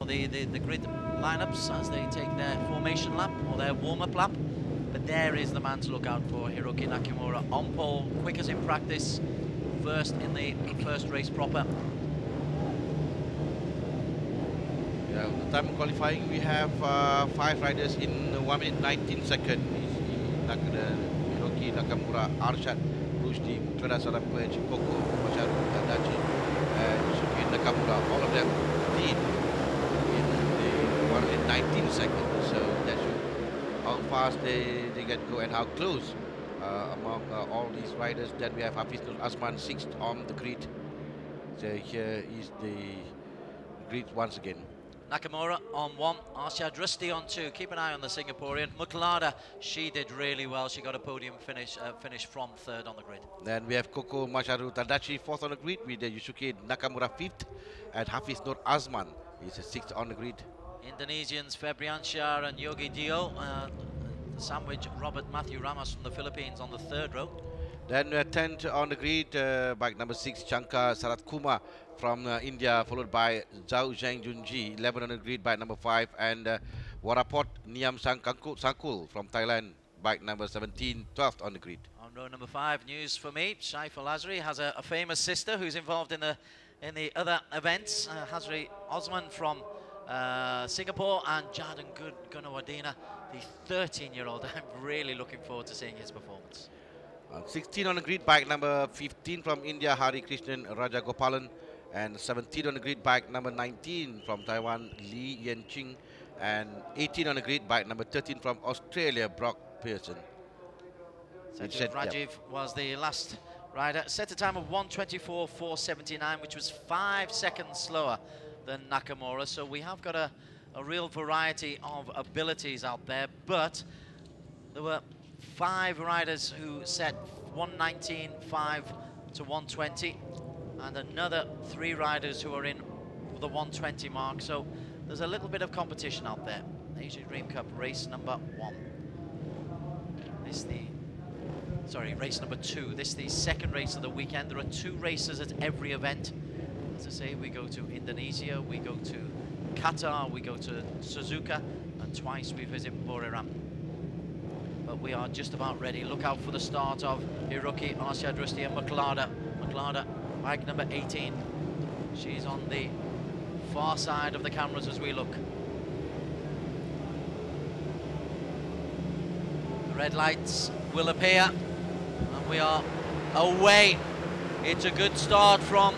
the grid lineups as they take their formation lap or their warm-up lap. But there is the man to look out for, Hiroki Nakamura, on pole, quick as in practice, first in the first race proper. Yeah, the time of qualifying, we have 5 riders in 1 minute 19 seconds. Hiroki Nakamura, Arshad Rushdie, Muqtada Sarapwaj, Koko Masharu Tadachi, and Yusuke Nakamura. All of them lead in the 1 minute 19 seconds. So that shows how fast they get go and how close among all these riders. Then we have Hafiz Nur Azman 6th on the grid. So here is the grid once again. Nakamura on 1, Arshad Rushdie on 2. Keep an eye on the Singaporean. Muqtada, she did really well. She got a podium finish from 3rd on the grid. Then we have Koko Masharu Tadachi 4th on the grid with Yusuke Nakamura 5th, and Hafiz Nur Azman is 6th on the grid. Indonesians Febriansyah and Yogi Dio sandwich Robert Matthew Ramos from the Philippines on the 3rd row. Then 10th on the grid, bike number 6, Shankar Sarat Kumar from India, followed by Zhao Zheng Junji, 11 on the grid, bike number 5, and Waraport Niam Sangkul from Thailand, bike number 17, 12th on the grid. On row number 5, news for me, Shaif Al-Azri has a famous sister who's involved in the other events, Hazri Osman from Singapore, and Jaden Gunawadina, the 13-year-old. I'm really looking forward to seeing his performance. 16 on the grid, bike number 15 from India, Hari Krishnan Rajagopalan, and 17 on the grid, bike number 19 from Taiwan, Lee Yenqing, and 18 on the grid, bike number 13 from Australia, Brock Pearson. Rajiv was the last rider, set a time of 1:24.479, which was 5 seconds slower than Nakamura. So we have got a real variety of abilities out there, but there were 5 riders who set 1:19.5 to 1:20, and another 3 riders who are in the 1:20 mark. So there's a little bit of competition out there. Asia Dream Cup race number 1. Race number 2. This is the second race of the weekend. There are 2 races at every event. As I say, we go to Indonesia, we go to Qatar, we go to Suzuka, and twice we visit Buriram. But we are just about ready. Look out for the start of Hiroki, Arshad Rushdie and Muqtada. Muqtada, bike number 18. She's on the far side of the cameras as we look. The red lights will appear, and we are away. It's a good start from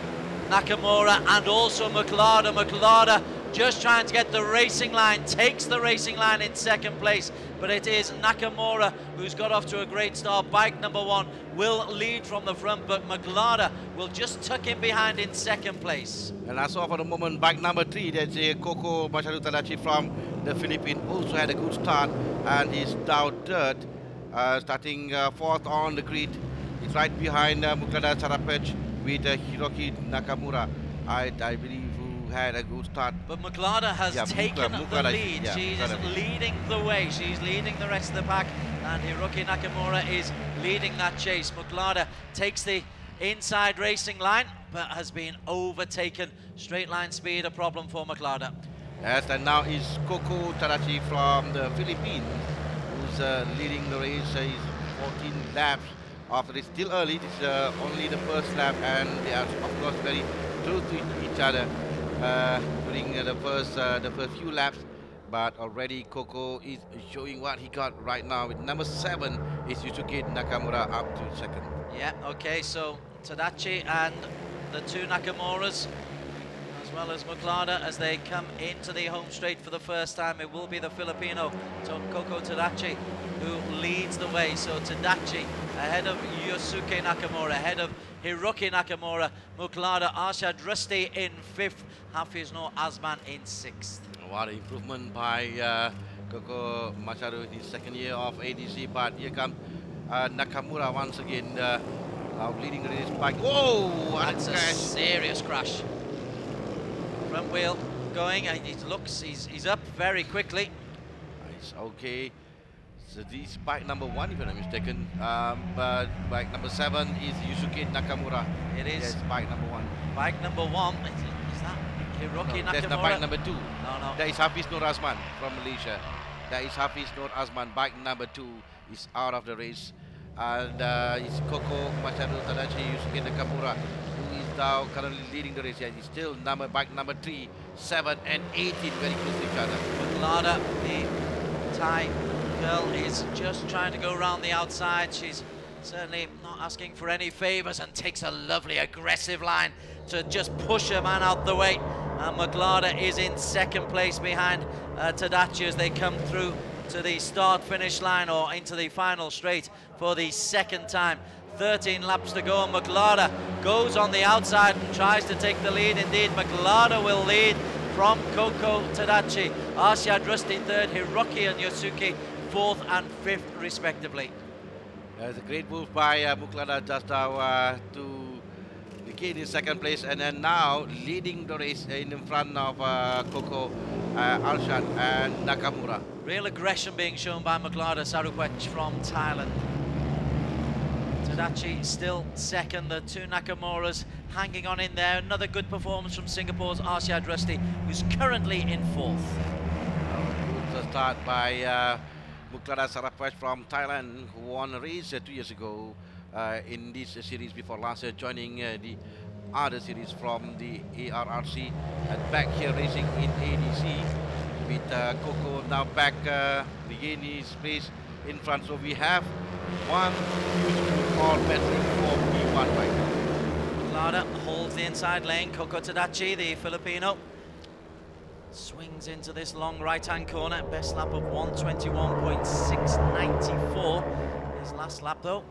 Nakamura and also Muqtada. Muqtada just trying to get the racing line, takes the racing line in 2nd place, but it is Nakamura who's got off to a great start. Bike number 1 will lead from the front, but Muqtada will just tuck in behind in 2nd place. And I saw for the moment bike number 3, that's Koko Masharu Tadachi from the Philippines, also had a good start, and he's down 3rd, starting 4th on the grid. It's right behind Muqtada Sarapwaj with Hiroki Nakamura, I believe, who had a good start. But Muqtada has taken the lead. She's leading the way. She's leading the rest of the pack, and Hiroki Nakamura is leading that chase. Muqtada takes the inside racing line, but has been overtaken. Straight line speed, a problem for Muqtada. Yes, and now is Koko Tadachi from the Philippines, who's leading the race. He's 14 laps. After it's still early, it's only the first lap, and they are of course very close to each other during the first few laps. But already Koko is showing what he got right now. With number 7 is Yusuke Nakamura up to 2nd. Yeah, okay, so Tadachi and the 2 Nakamuras, as well as Muqtada, as they come into the home straight for the first time. It will be the Filipino, Koko Tadachi, who leads the way. So Tadachi ahead of Yusuke Nakamura, ahead of Hiroki Nakamura, Muqtada, Arshad Rushdie in 5th, Hafiz Nur Azman in 6th. What an improvement by Koko Masharu in his 2nd year of ADC, but here comes Nakamura once again, leading the race bike. Whoa! That's a serious crash. Front wheel going, and it looks, he's up very quickly. It's okay. So this is bike number 1, if I'm not mistaken. But bike number 7 is Yusuke Nakamura. It is. Yes, bike number 1. Bike number 1. Is that Hiroki That's the Nakamura. bike number 2. No. That is Hafiz Nur Azman from Malaysia. That is Hafiz Nur Azman. Bike number 2 is out of the race. And it's Koko Masaru Tadachi Yusuke Nakamura, who is now currently leading the race. Yeah, he's still bike number 3, 7 and 18 very close to each other. Maglada, the Thai girl, is just trying to go around the outside. She's certainly not asking for any favours and takes a lovely aggressive line to just push her man out the way. And Maglada is in second place behind Tadachi as they come through to the start-finish line or into the final straight for the second time. 13 laps to go, and Maglada goes on the outside and tries to take the lead. Indeed, Maglada will lead from Koko Tadachi. ARRC Rusty third, Hiroki and Yosuke fourth and fifth respectively. It's a great move by Maglada just now to gain in second place, and then now leading the race in front of Koko, Arshad and Nakamura. Real aggression being shown by Maglada Sarukwech from Thailand. Tadachi still second, the two Nakamuras hanging on in there. Another good performance from Singapore's ARRC Rusty, who's currently in fourth. Good start by Maglada Sarukwech from Thailand, who won a race 2 years ago in this series before last year, joining the other series from the ARRC, and back here racing in ADC with Koko now back regaining his place in front. So we have one all battling for P1 bike. Maglada holds the inside lane. Koko Tadachi, the Filipino, swings into this long right-hand corner. Best lap of 121.694. His last lap though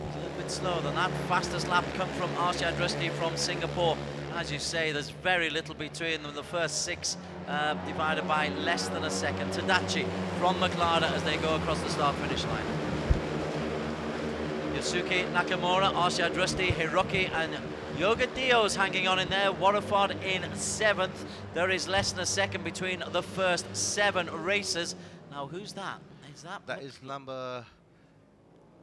was a little bit slower than that. Fastest lap come from ARRC Rusty from Singapore. As you say, there's very little between them. The first 6 divided by less than a second. Tadachi from Maglada as they go across the start-finish line. Yosuke Nakamura, ARRC Rusty, Hiroki and Yoga Dio's hanging on in there. Waterford in 7th. There is less than a second between the first 7 racers. Now, who's that? Is that? That is number...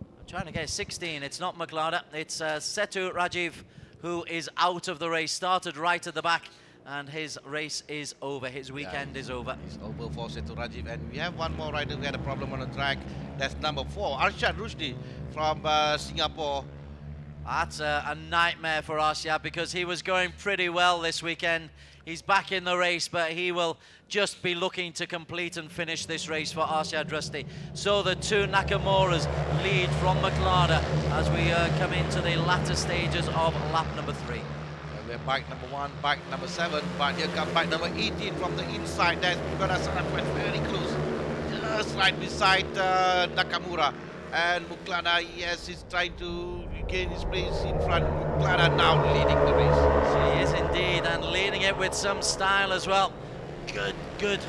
I'm trying to get 16. It's not Maglada. It's Setu Rajiv, who is out of the race. Started right at the back, and his race is over. His weekend is over. It's over for Setu Rajiv. And we have one more rider who had a problem on the track. That's number 4, Arshad Rushdie from Singapore. That's a nightmare for Arshad, because he was going pretty well this weekend. He's back in the race, but he will just be looking to complete and finish this race for ARRC Rusty. So the two Nakamuras lead from Maglada as we come into the latter stages of lap number 3. We have bike number 1, bike number 7, but here comes bike number 18 from the inside. That's Maglada Sarukwech very close, just right beside Nakamura. And Maglada, yes, is trying to regain his place in front. Maglada now leading the race. She is indeed, and leading it with some style as well. Good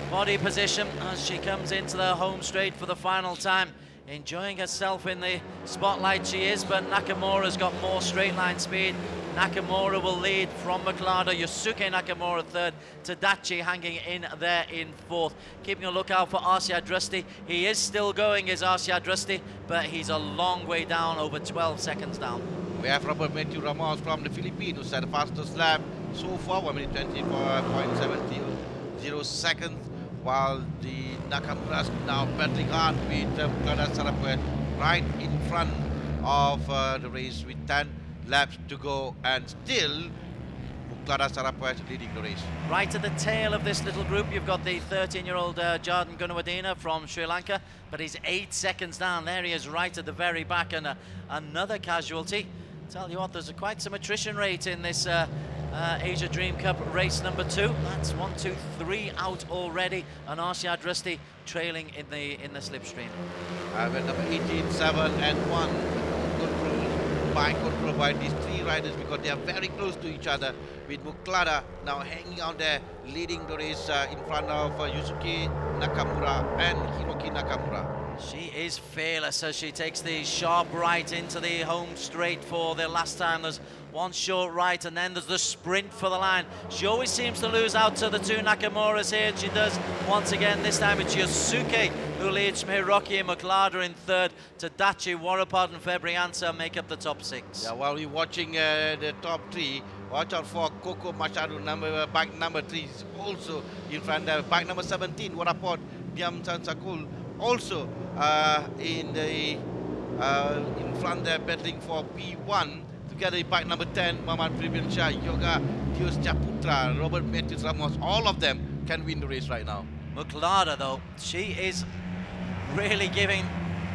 body position as she comes into the home straight for the final time. Enjoying herself in the spotlight she is, but Nakamura's got more straight line speed. Nakamura will lead from Maglada. Yosuke Nakamura third. Tadachi hanging in there in fourth. Keeping a lookout for ARRC Rusty. He is still going, is ARRC Rusty, but he's a long way down, over 12 seconds down. We have Robert Matthew Ramos from the Philippines, who set the fastest lap so far, 1 minute 24.70 seconds, while the Nakamuras now battling hard with Maglada Sarukwech right in front of the race with 10 laps to go, and still Maglada Sarukwech leading the race. Right at the tail of this little group, you've got the 13-year-old Jardin Gunawadena from Sri Lanka, but he's 8 seconds down. There he is right at the very back, and another casualty. Tell you what, there's quite some attrition rate in this Asia Dream Cup race number 2. That's 1, 2, 3 out already, and ARRC Rusty trailing in the slipstream. With number 18, 7 and 1. Could provide these 3 riders because they are very close to each other, with Maglada now hanging out there leading the race in front of Yusuke Nakamura and Hiroki Nakamura. She is fearless as she takes the sharp right into the home straight for the last time. There's one short right and then there's the sprint for the line. She always seems to lose out to the two Nakamuras here, and she does once again. This time it's Yosuke who leads from Hiroki and Muklada in third. Tadachi, Warapod and Febrianza make up the top six. Yeah, while we're watching the top three, watch out for Coco Machado, bike number 3 is also in front there. Bike number 17, Warapod, Diam Sansakul, also in front there, battling for P1. Together with bike number 10, Muhammad Pribian Shah, Yoga, Dios Chaputra, Robert Matthews Ramos, all of them can win the race right now. Muklada, though, she is really giving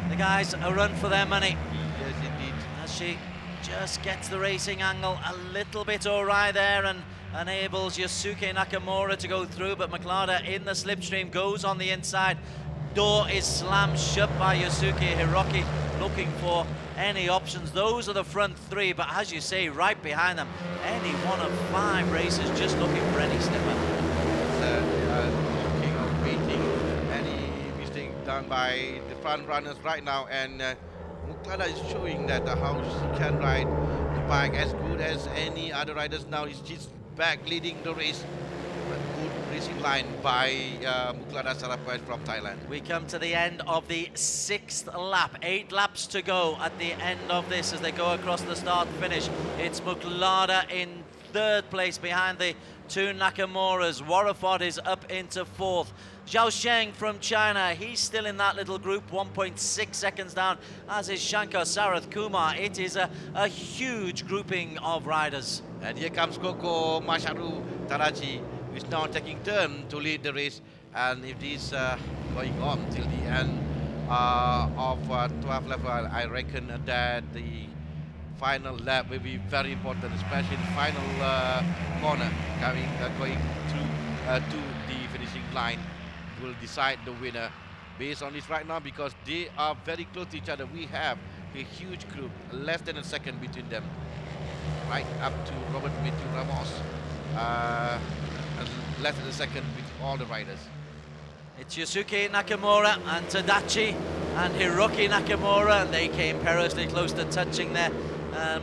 the guys a run for their money. Yes, indeed. As she just gets the racing angle a little bit awry there and enables Yosuke Nakamura to go through, but Muklada in the slipstream goes on the inside. Door is slammed shut by Yosuke. Hiroki looking for any options. Those are the front three, but as you say, right behind them, any one of 5 racers just looking for any slipper. They are looking of waiting any mistake done by the front runners right now, and Muklada is showing that how she can ride the bike as good as any other riders now. She's back leading the race. A good racing line by Muklada Sarapwat from Thailand. We come to the end of the 6th lap. 8 laps to go at the end of this as they go across the start finish. It's Muklada in 3rd place behind the two Nakamuras. Warafod is up into 4th. Zhao Sheng from China, he's still in that little group, 1.6 seconds down, as is Shankar Sarath Kumar. It is a huge grouping of riders. And here comes Coco Masharu Tarachi, who is now taking turn to lead the race. And if this going on till the end of 12 lap, I reckon that the final lap will be very important, especially the final corner going through to the finishing line will decide the winner based on this right now, because they are very close to each other. We have a huge group, less than a second between them, right up to Robert Matthew Ramos, and less than a second with all the riders. It's Yosuke Nakamura and Tadachi and Hiroki Nakamura, and they came perilously close to touching there.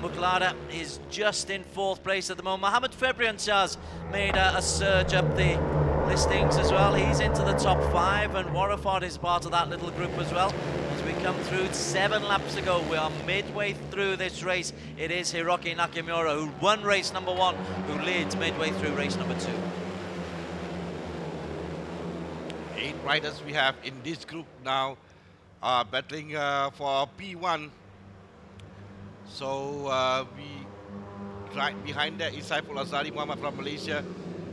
Muklada is just in 4th place at the moment. Mohamed Febrianchaz made a surge up the listings as well. He's into the top 5, and Warafod is part of that little group as well. As we come through 7 laps to go, we are midway through this race. It is Hiroki Nakamura who won race number 1, who leads midway through race number 2. 8 riders we have in this group now are battling for P1. So right behind that is Saiful Azari Muhammad from Malaysia.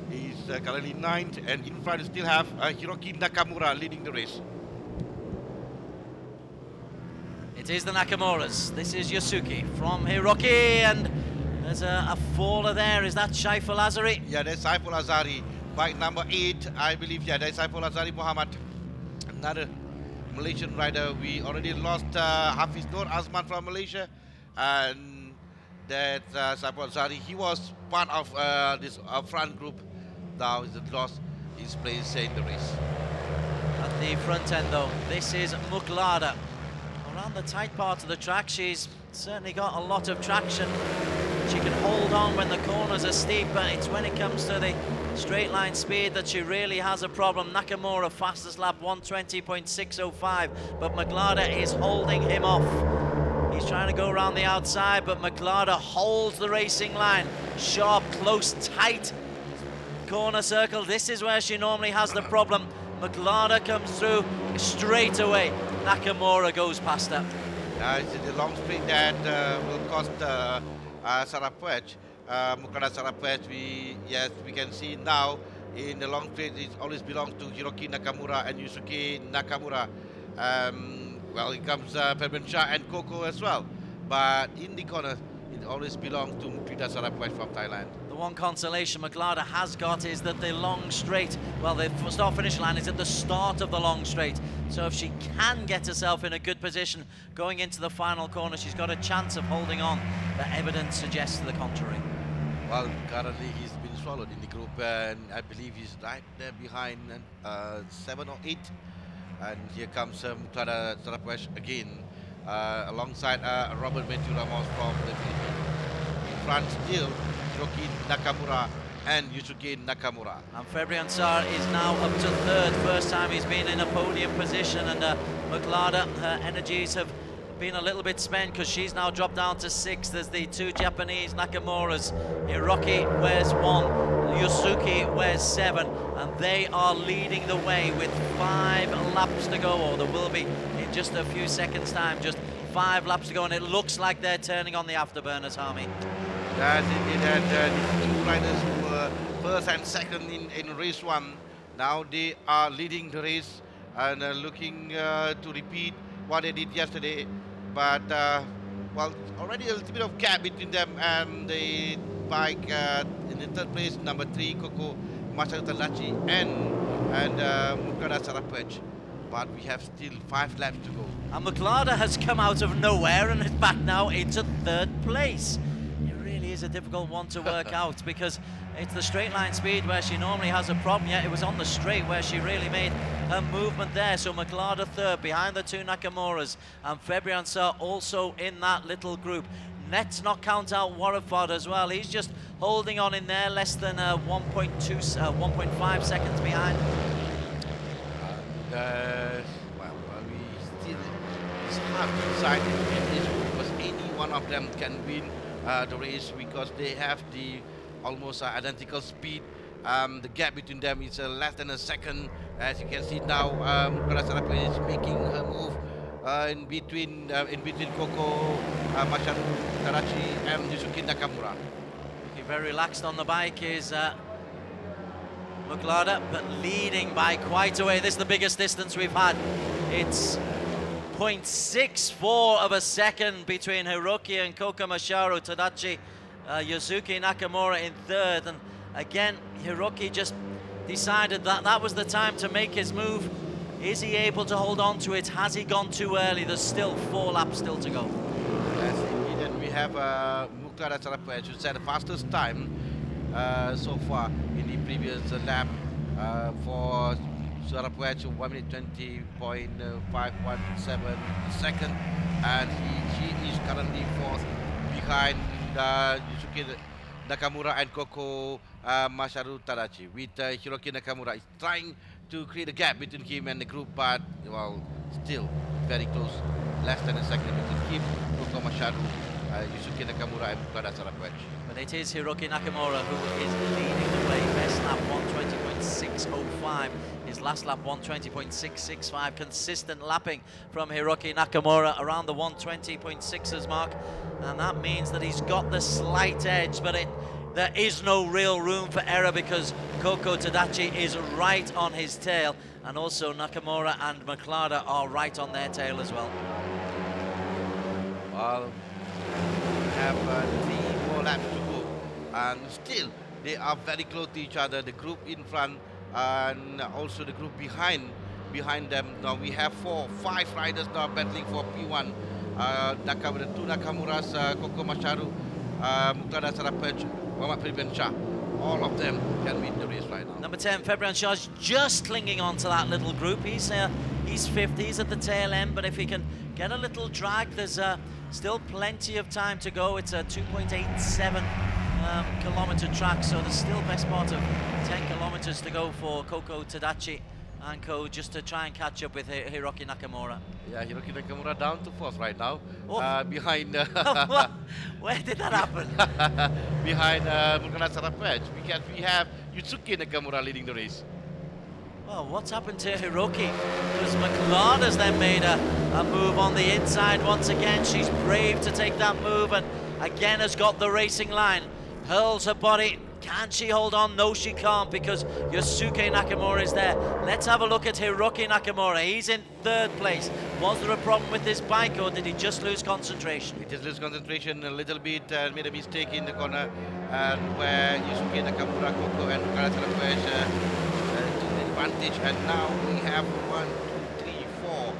He's currently 9th, and in front we still have Hiroki Nakamura leading the race. It is the Nakamuras. This is Yosuke from Hiroki, and there's a faller there. Is that Saiful Azari? Yeah, that's Saiful Azari. Bike number 8, I believe. Yeah, that's Saiful Azari Muhammad. Another Malaysian rider. We already lost Hafiz Nur Azman from Malaysia. And that Saiful Azari, he was part of this front group. Now he's lost his place in the race. At the front end though, this is Muklada. Around the tight part of the track, she's certainly got a lot of traction. She can hold on when the corners are steep, but it's when it comes to the straight line speed that she really has a problem. Nakamura fastest lap 120.605, but Muklada is holding him off. He's trying to go around the outside, but Muklada holds the racing line. Sharp, close, tight corner circle. This is where she normally has the problem. Muklada comes through straight away. Nakamura goes past her. It's the long straight that will cost Sarapwat, Muklada Sarapwat. We can see now in the long straight it always belongs to Hiroki Nakamura and Yusuke Nakamura. Well, it comes Fabian Shah and Coco as well, but in the corner it always belongs to Muklada Sarapwat from Thailand. The one consolation Muklada has got is that the long straight, well, the start-finish line is at the start of the long straight, so if she can get herself in a good position going into the final corner, she's got a chance of holding on, but evidence suggests to the contrary. Well, currently he's been swallowed in the group, and I believe he's right there behind 7 or 8 And here comes Mutada Sarapwesh again, alongside Robert Matthew Ramos from the Philippines. In front still, Hiroki Nakamura and Yusuke Nakamura. And Fabian Sarr is now up to third. First time he's been in a podium position, and Muklada, her energies have been a little bit spent because she's now dropped down to sixth. There's the two Japanese Nakamuras. Hiroki wears 1, Yusuke wears 7, and they are leading the way with 5 laps to go, or there will be in just a few seconds time, just 5 laps to go, and it looks like they're turning on the afterburners, Harmy. Yes, indeed, and these two riders who were first and second in race 1, now they are leading the race and looking to repeat what they did yesterday. But well, already a little bit of gap between them and the bike in the third place, number 3, Koko Masaru Tadachi and Muklada Sarapwesh. But we have still 5 laps to go. And Muklada has come out of nowhere and is back now into third place. It really is a difficult one to work out because it's the straight line speed where she normally has a problem, yet it was on the straight where she really made her movement there. So Muklada third behind the two Nakamuras, and Fabian Sarr also in that little group. Let's not count out Warreford as well. He's just holding on in there, less than 1.5 seconds behind. Well, it's hard to decide in this because any one of them can win the race because they have the almost identical speed. The gap between them is less than a second. As you can see now, Muklada Sarapwesh is making her move in between Koko Masaru Tadachi and Yusuke Nakamura. Looking very relaxed on the bike is Muklada, but leading by quite a way. This is the biggest distance we've had. It's 0.64 of a second between Hiroki and Koko Masaru Tadachi. Yusuke Nakamura in third, and again Hiroki just decided that that was the time to make his move. Is he able to hold on to it? Has he gone too early? There's still 4 laps still to go. Yes, indeed, and we have Muklada Sarapwesh, who set the fastest time so far in the previous lap for Sarapwesh, 1 minute 20.517 second, and she is currently fourth behind Yusuke Nakamura and Koko Masaru Tadachi, with Hiroki Nakamura is trying to create a gap between him and the group, but well, still very close, less than a second between him, Koko Masaru, Yusuke Nakamura and Muklada Sarapwesh. But it is Hiroki Nakamura who is leading the way. Best lap 120.605. His last lap 120.665. Consistent lapping from Hiroki Nakamura around the 120.6s mark, and that means that he's got the slight edge, but there is no real room for error because Koko Tadachi is right on his tail, and also Nakamura and Muklada are right on their tail as well. Well, we have 3 more laps to go, and still they are very close to each other, the group in front and also the group behind them. Now we have 5 riders now battling for P1. The 2 Nakamuras, Koko Masaru, Muklada Sarapwesh, Fabian Sarr. All of them can win the race right now. Number 10, Fabian Sarr, is just clinging on to that little group. He's fifth, he's at the tail end, but if he can get a little drag, there's still plenty of time to go. It's a 2.87 kilometer track, so there's still best part of 10 kilometers to go for Koko Tadachi and co, just to try and catch up with Hiroki Nakamura. Yeah, Hiroki Nakamura down to 4th right now, behind where did that happen? behind Muklada Sarapwesh, because we have Yusuke Nakamura leading the race. Well, what's happened to Hiroki? Because Muklada's then made a move on the inside once again. She's brave to take that move and again has got the racing line. Hurls her body. Can she hold on? No, she can't, because Yusuke Nakamura is there. Let's have a look at Hiroki Nakamura. He's in 3rd place. Was there a problem with this bike, or did he just lose concentration? He just lose concentration a little bit, made a mistake in the corner, where Yusuke Nakamura, Koko and Muklada Sarapwesh took the advantage, and now we have 1, 2, 3, 4,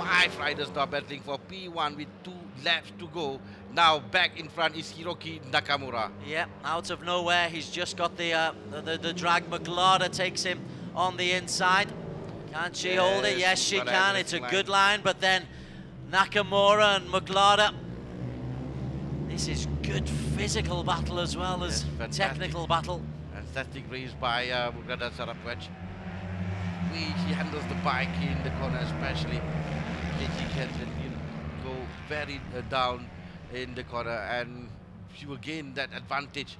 5 riders now battling for P1 with 2 laps to go. Now back in front is Hiroki Nakamura. Yeah, out of nowhere, he's just got the drag. Muklada takes him on the inside. Can she hold it? Yes, she Mugata can. has It's a line. good line, but then Nakamura and Muglada. This is good physical battle as well as technical battle. Fantastic race by Mugata Sarapwech. She handles the bike in the corner, especially. She can go very down in the corner, and she will gain that advantage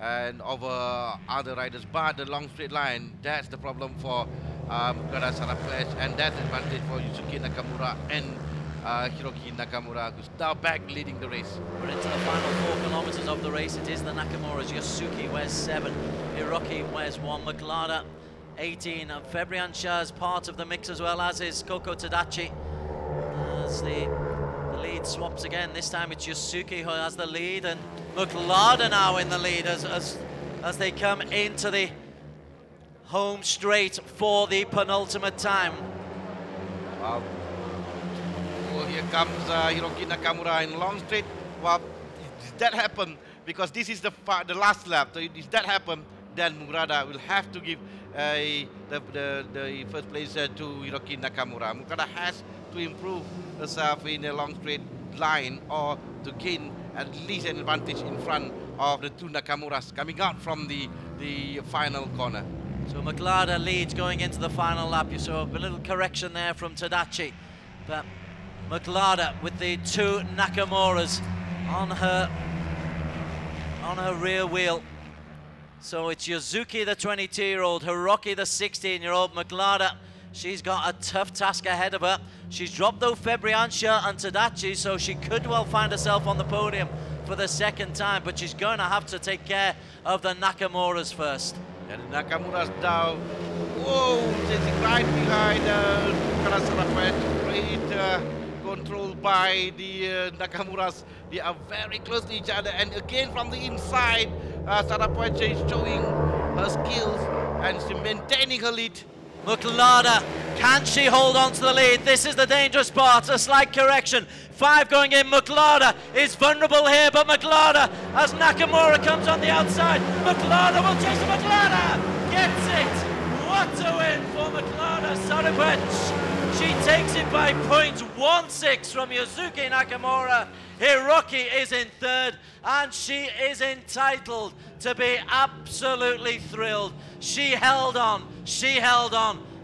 and over other riders. But the long straight line, that's the problem for Mugata Sarapwech, and that's the advantage for Yusuke Nakamura and Hiroki Nakamura, who's now back leading the race. We're into the final 4 kilometers of the race. It is the Nakamuras. Yasuki wears 7, Hiroki wears 1, Muglada 18, and Febriansha is part of the mix as well, as is Koko Tadachi. As the lead swaps again, this time it's Yasuki who has the lead, and Muglada now in the lead as they come into the home straight for the penultimate time. Wow. Oh, here comes Hiroki Nakamura in long straight. Well, if that happen, because this is the last lap, so if that happen, then Murada will have to give the first place to Hiroki Nakamura. Murada has to improve herself in a long straight line, or to gain at least an advantage in front of the 2 Nakamuras coming out from the final corner. So Muglada leads going into the final lap. You saw a little correction there from Tadachi, but Muglada with the 2 Nakamuras on her rear wheel. So it's Yuzuki, the 22-year-old, Hiroki, the 16-year-old. Muglada, she's got a tough task ahead of her. She's dropped though Febriansha and Tadachi, so she could well find herself on the podium for the 2nd time, but she's going to have to take care of the Nakamuras first. And Nakamura's down. Whoa, sitting right behind Karasarapet. Great control by the Nakamuras. They are very close to each other, and again from the inside, Sarapwech is showing her skills and she's maintaining her lead. Muglada, can she hold on to the lead? This is the dangerous part, a slight correction. 5 going in, Muglada is vulnerable here, but Muglada, as Nakamura comes on the outside, Muglada will chase the Muglada, gets it. What a win for Muglada Sarapwech. She takes it by 0.16 from Yuzuki Nakamura. Hiroki is in 3rd, and she is entitled to be absolutely thrilled. She held on,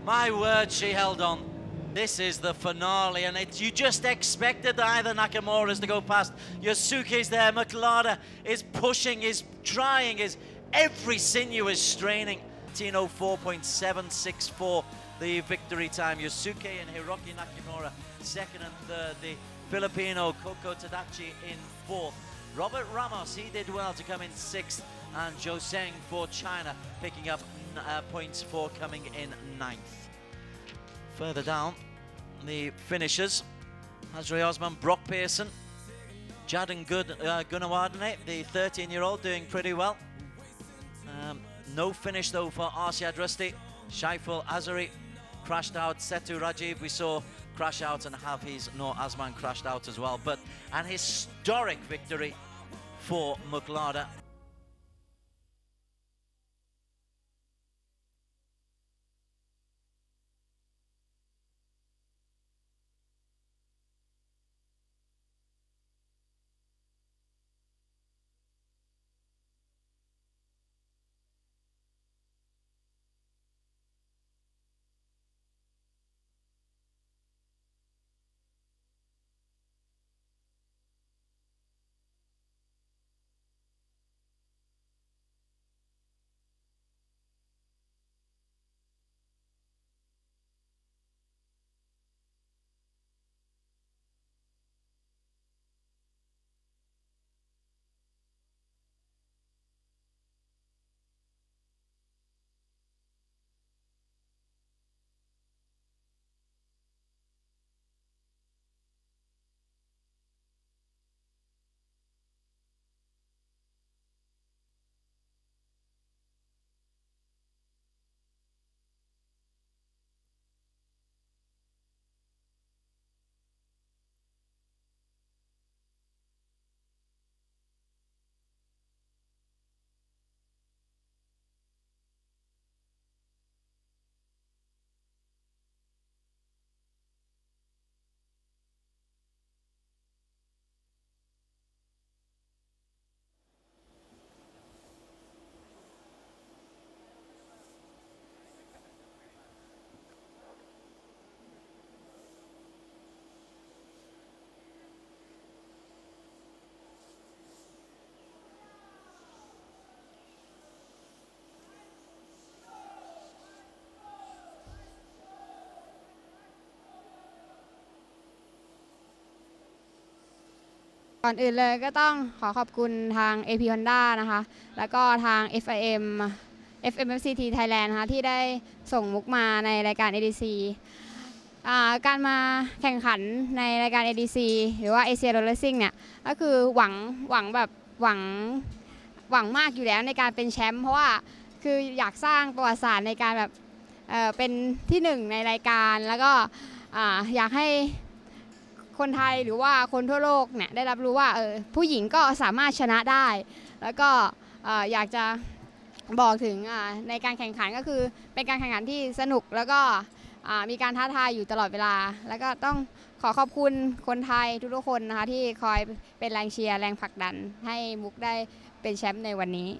my word, she held on. This is the finale, and you just expected either Nakamura's to go past. Yasuki's there, Muglada is pushing, is trying, is every sinew is straining. 1904.764 the victory time. Yusuke and Hiroki Nakamura 2nd and 3rd. The Filipino Koko Tadachi in 4th. Robert Ramos, he did well to come in 6th, and Zhou Seng for China picking up points for coming in 9th. Further down, the finishers: Hazri Osman, Brock Pearson, Jaden Gunawardene, the 13-year-old, doing pretty well. No finish though for Arshad Rusty. Shaiful Azari crashed out. Setu Rajiv, we saw crash out, and Hafiz Noor Azman crashed out as well. But an historic victory for Muglada. ก่อนอื่นเลยก็ต้องขอขอบคุณทาง AP Honda นะคะแล้วก็ทาง FMFCT Thailand นะคะที่ได้ส่งมุกมาในรายการ ADC การมาแข่งขันในรายการ ADC หรือว่า Asia Road Racing เนี่ยก็คือหวังมากอยู่แล้วในการเป็นแชมป์เพราะว่าคืออยากสร้างประวัติศาสตร์ในการแบบเป็นที่หนึ่งในรายการแล้วก็อยากให้คนไทยหรือว่าคนทั่วโลกเนี่ยได้รับรู้ว่าผู้หญิงก็สามารถชนะได้แล้วก็อยากจะบอกถึงในการแข่งขันก็คือเป็นการแข่งขันที่สนุกแล้วก็มีการท้าทายอยู่ตลอดเวลาแล้วก็ต้องขอขอบคุณคนไทยทุกๆคนนะคะที่คอยเป็นแรงเชียร์แรงผลักดันให้มุกได้เป็นแชมป์ในวันนี้